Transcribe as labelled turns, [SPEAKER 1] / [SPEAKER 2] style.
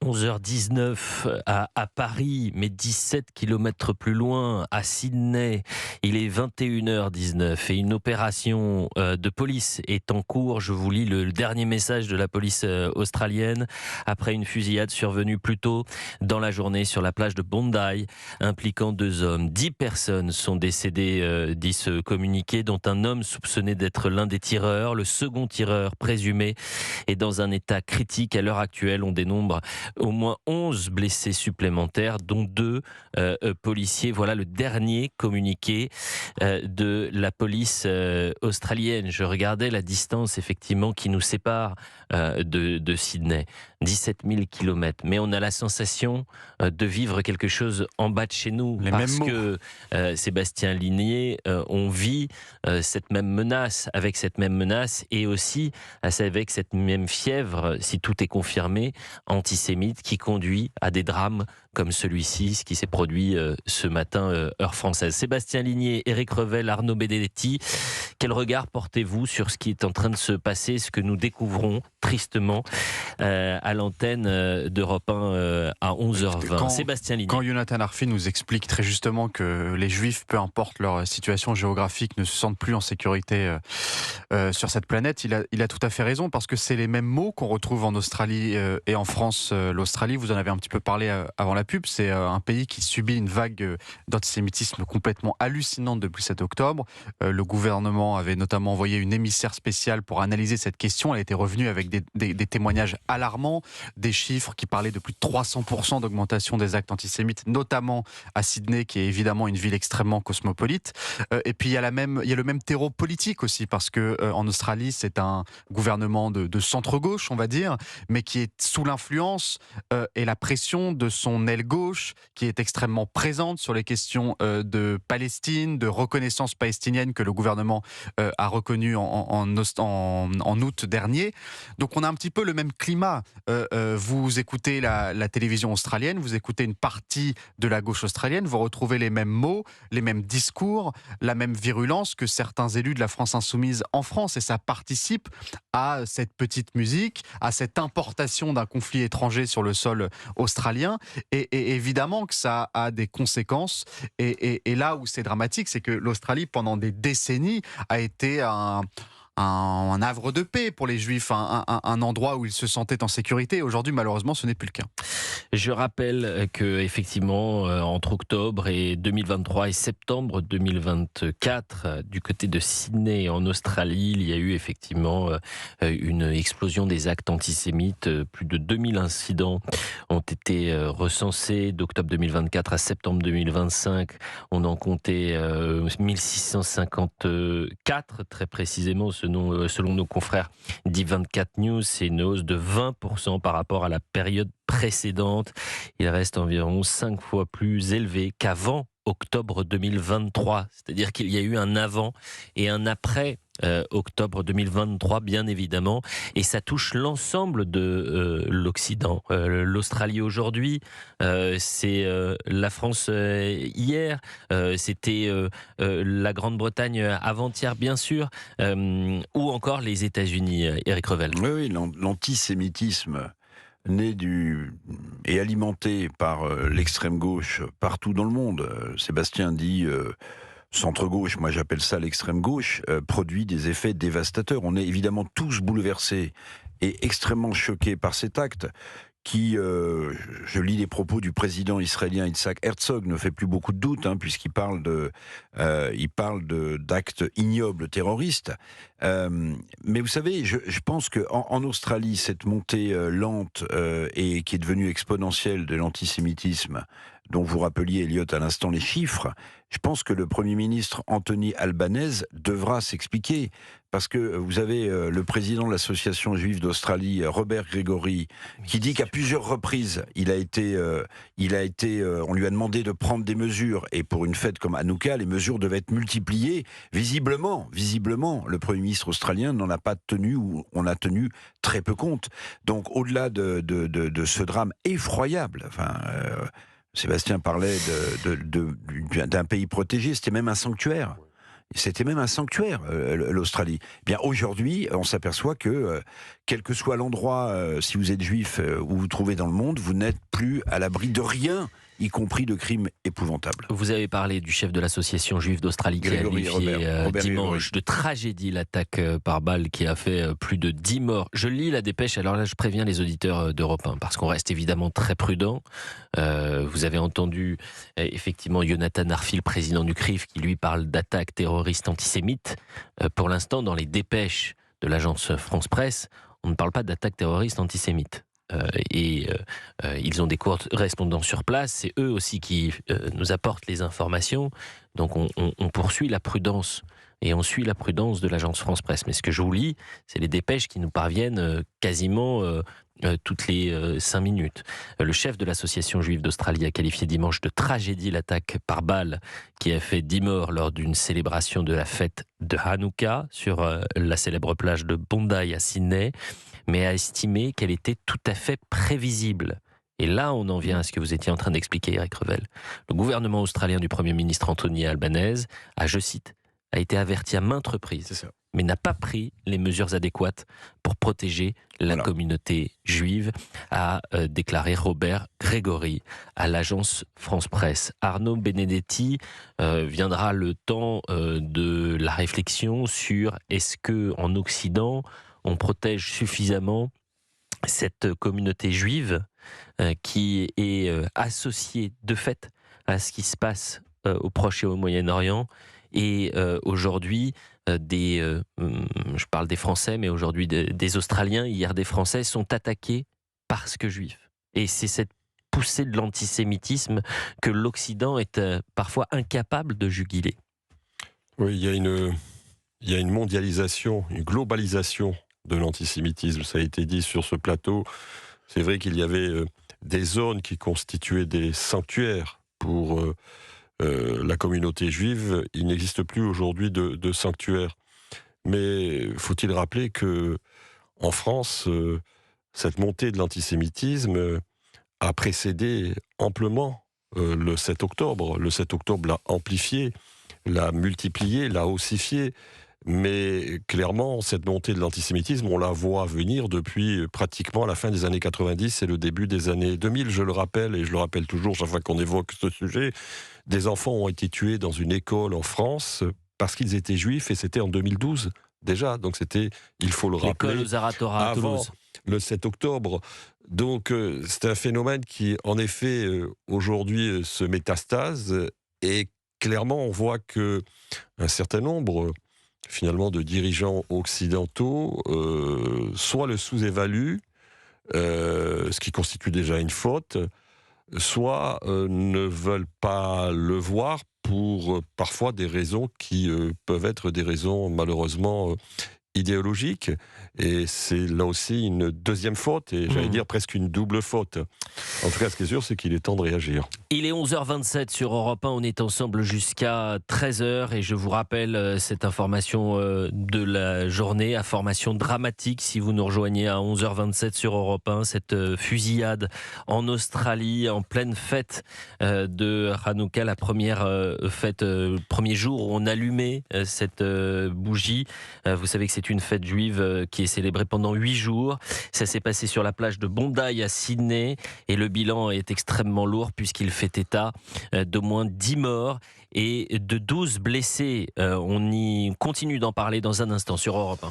[SPEAKER 1] 11h19 à Paris, mais 17 kilomètres plus loin, à Sydney. Il est 21h19 et une opération de police est en cours. Je vous lis le dernier message de la police australienne après une fusillade survenue plus tôt dans la journée sur la plage de Bondi, impliquant 2 hommes. 10 personnes sont décédées, dit ce communiqué, dont un homme soupçonné d'être l'un des tireurs. Le second tireur présumé est dans un état critique. À l'heure actuelle, on dénombre au moins 11 blessés supplémentaires, dont 2 policiers. Voilà le dernier communiqué de la police australienne. Je regardais la distance effectivement qui nous sépare de Sydney. 17 000 kilomètres. Mais on a la sensation de vivre quelque chose en bas de chez nous.
[SPEAKER 2] Les
[SPEAKER 1] parce
[SPEAKER 2] mêmes mots.
[SPEAKER 1] que Sébastien Ligné, on vit cette même menace, avec cette même menace, et aussi avec cette même fièvre, si tout est confirmé, antisémite, qui conduit à des drames comme celui-ci, ce qui s'est produit ce matin, heure française. Sébastien Ligné, Éric Revel, Arnaud Benedetti, quel regard portez-vous sur ce qui est en train de se passer, ce que nous découvrons tristement à l'antenne d'Europe 1 à 11h20. Sébastien Ligné.
[SPEAKER 2] Quand Jonathan Arfi nous explique très justement que les Juifs, peu importe leur situation géographique, ne se sentent plus en sécurité sur cette planète, il a tout à fait raison, parce que c'est les mêmes mots qu'on retrouve en Australie et en France. L'Australie, vous en avez un petit peu parlé avant la pub, c'est un pays qui subit une vague d'antisémitisme complètement hallucinante depuis 7 octobre. Le gouvernement avait notamment envoyé une émissaire spéciale pour analyser cette question. Elle était revenue avec des témoignages alarmants, des chiffres qui parlaient de plus de 300% d'augmentation des actes antisémites, notamment à Sydney, qui est évidemment une ville extrêmement cosmopolite. Et puis il y a le même terreau politique aussi, parce que en Australie, c'est un gouvernement de centre-gauche, on va dire, mais qui est sous l'influence et la pression de son aile gauche, qui est extrêmement présente sur les questions de Palestine, de reconnaissance palestinienne que le gouvernement a reconnu en août dernier. Donc on a un petit peu le même climat. Vous écoutez la télévision australienne, vous écoutez une partie de la gauche australienne, vous retrouvez les mêmes mots, les mêmes discours, la même virulence que certains élus de la France insoumise en France, et ça participe à cette petite musique, à cette importation d'un conflit étranger sur le sol australien, et évidemment que ça a des conséquences, et là où c'est dramatique, c'est que l'Australie, pendant des décennies, a été un havre de paix pour les Juifs, un endroit où ils se sentaient en sécurité. Aujourd'hui, malheureusement, ce n'est plus le cas.
[SPEAKER 1] Je rappelle que effectivement, entre octobre et 2023 et septembre 2024, du côté de Sydney en Australie, il y a eu effectivement une explosion des actes antisémites. Plus de 2000 incidents ont été recensés d'octobre 2024 à septembre 2025. On en comptait 1654 très précisément, selon nos confrères d'I24 News. C'est une hausse de 20% par rapport à la période précédente. Il reste environ 5 fois plus élevé qu'avant octobre 2023. C'est-à-dire qu'il y a eu un avant et un après octobre 2023, bien évidemment, et ça touche l'ensemble de l'Occident. L'Australie aujourd'hui, c'est la France hier, c'était la Grande-Bretagne avant-hier, bien sûr, ou encore les États-Unis, Éric Revel.
[SPEAKER 3] Oui, l'antisémitisme né et alimenté par l'extrême gauche partout dans le monde. Sébastien dit centre-gauche, moi j'appelle ça l'extrême gauche, produit des effets dévastateurs. On est évidemment tous bouleversés et extrêmement choqués par cet acte qui, je lis les propos du président israélien Yitzhak Herzog, ne fait plus beaucoup de doute, puisqu'il parle d'actes ignobles terroristes. Mais vous savez, je pense qu'en Australie, cette montée lente et qui est devenue exponentielle de l'antisémitisme, dont vous rappeliez, Elliot, à l'instant les chiffres, je pense que le Premier ministre Anthony Albanese devra s'expliquer. Parce que vous avez le président de l'Association juive d'Australie, Robert Gregory, qui dit qu'à plusieurs reprises, on lui a demandé de prendre des mesures, et pour une fête comme Hanouka, les mesures devaient être multipliées. Visiblement, le Premier ministre australien n'en a pas tenu, ou on a tenu très peu compte. Donc, au-delà de ce drame effroyable, Sébastien parlait d'un pays protégé, c'était même un sanctuaire. C'était même un sanctuaire, l'Australie. Eh bien, aujourd'hui, on s'aperçoit que quel que soit l'endroit, si vous êtes juif, où vous vous trouvez dans le monde, vous n'êtes plus à l'abri de rien, y compris de crimes épouvantables.
[SPEAKER 1] Vous avez parlé du chef de l'association juive d'Australie qui a
[SPEAKER 3] Grégory
[SPEAKER 1] qualifié
[SPEAKER 3] Robert
[SPEAKER 1] dimanche de tragédie l'attaque par balle qui a fait plus de 10 morts. Je lis la dépêche, alors là je préviens les auditeurs d'Europe 1 parce qu'on reste évidemment très prudent. Vous avez entendu effectivement Jonathan Arfil, président du CRIF, qui lui parle d'attaques terroristes antisémites. Pour l'instant, dans les dépêches de l'agence France Presse, on ne parle pas d'attaques terroristes antisémites. Ils ont des correspondants sur place, c'est eux aussi qui nous apportent les informations, donc on poursuit la prudence et on suit la prudence de l'agence France Presse. Mais ce que je vous lis, c'est les dépêches qui nous parviennent quasiment toutes les 5 minutes. Le chef de l'association juive d'Australie a qualifié dimanche de tragédie l'attaque par balle qui a fait 10 morts lors d'une célébration de la fête de Hanouka sur la célèbre plage de Bondi à Sydney, mais a estimé qu'elle était tout à fait prévisible. Et là, on en vient à ce que vous étiez en train d'expliquer, Eric Revel. Le gouvernement australien du Premier ministre Anthony Albanese a, je cite, a été averti à maintes reprises, mais n'a pas pris les mesures adéquates pour protéger la communauté juive, a déclaré Robert Grégory à l'agence France Presse. Arnaud Benedetti, viendra le temps de la réflexion sur est-ce que en Occident on protège suffisamment cette communauté juive qui est associée de fait à ce qui se passe au Proche et au Moyen-Orient. Et aujourd'hui, je parle des Français, mais aujourd'hui des Australiens, hier des Français, sont attaqués parce que juifs. Et c'est cette poussée de l'antisémitisme que l'Occident est parfois incapable de juguler.
[SPEAKER 4] Oui, il y a une mondialisation, une globalisation de l'antisémitisme. Ça a été dit sur ce plateau. C'est vrai qu'il y avait des zones qui constituaient des sanctuaires pour la communauté juive. Il n'existe plus aujourd'hui de sanctuaires. Mais faut-il rappeler que en France, cette montée de l'antisémitisme a précédé amplement le 7 octobre. Le 7 octobre l'a amplifié, l'a multiplié, l'a ossifié. Mais clairement, cette montée de l'antisémitisme, on la voit venir depuis pratiquement la fin des années 90 et le début des années 2000. Je le rappelle, et je le rappelle toujours chaque fois qu'on évoque ce sujet, des enfants ont été tués dans une école en France parce qu'ils étaient juifs, et c'était en 2012 déjà. Donc c'était, il faut le rappeler,
[SPEAKER 1] l'école Zaratora à
[SPEAKER 4] avant
[SPEAKER 1] Toulouse.
[SPEAKER 4] Le 7 octobre. Donc c'est un phénomène qui, en effet, aujourd'hui se métastase, et clairement on voit que un certain nombre finalement de dirigeants occidentaux soit le sous-évaluent, ce qui constitue déjà une faute, soit ne veulent pas le voir pour parfois des raisons qui peuvent être des raisons malheureusement idéologiques. Et c'est là aussi une deuxième faute, et j'allais dire presque une double faute. En tout cas, ce qui est sûr, c'est qu'il est temps de réagir.
[SPEAKER 1] Il est 11h27 sur Europe 1, on est ensemble jusqu'à 13h, et je vous rappelle cette information de la journée, information dramatique si vous nous rejoignez à 11h27 sur Europe 1, cette fusillade en Australie en pleine fête de Hanouka, la première fête, premier jour où on allumait cette bougie. Vous savez que c'est une fête juive qui est célébrée pendant 8 jours. Ça s'est passé sur la plage de Bondi à Sydney, et le bilan est extrêmement lourd puisqu'il fait état d'au moins 10 morts et de 12 blessés. On y continue d'en parler dans un instant sur Europe 1.